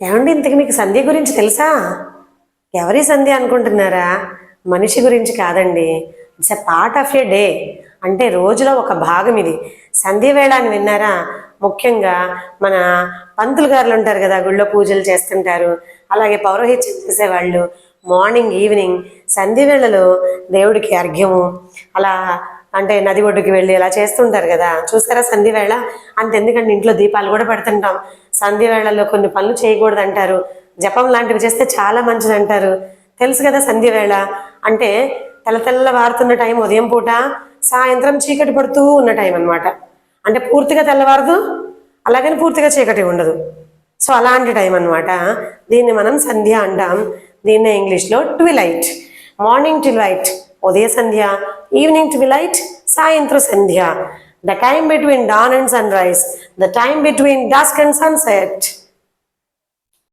ఏమండి, ఇంతకు మీకు సంధ్య గురించి తెలుసా? ఎవరి సంధ్య అనుకుంటున్నారా? మనిషి గురించి కాదండి. It's a part of A day. అంటే రోజులో ఒక భాగం ఇది. సంధ్య వేళ అని విన్నారా? ముఖ్యంగా మన పంతులు గారులు ఉంటారు కదా, గుళ్ళో పూజలు చేస్తుంటారు, అలాగే పౌరోహిత్యం చేసేవాళ్ళు మార్నింగ్ ఈవినింగ్ సంధ్య వేళలో దేవుడికి అర్ఘ్యము అలా అంటే నది ఒడ్డుకి వెళ్ళి అలా చేస్తుంటారు కదా. చూసారా సంధ్య వేళ? అంతెందుకండి, ఇంట్లో దీపాలు కూడా పెడుతుంటాం. సంధ్య వేళల్లో కొన్ని పనులు చేయకూడదు అంటారు, జపం లాంటివి చేస్తే చాలా మంచిది అంటారు. తెలుసు కదా సంధ్య వేళ అంటే తెల్లవారుతున్న టైం ఉదయం పూట, సాయంత్రం చీకటి పడుతూ ఉన్న టైం అనమాట. అంటే పూర్తిగా తెల్లవారదు, అలాగని పూర్తిగా చీకటి ఉండదు. సో అలాంటి టైం అనమాట. దీన్ని మనం సంధ్య అంటాం. దీన్నే ఇంగ్లీష్లో ట్విలైట్. మార్నింగ్ ట్విలైట్ ఉదయ సంధ్య, ఈవినింగ్ ట్విలైట్ సాయంత్ర సంధ్య. The time between dawn and sunrise, the time between dusk and sunset.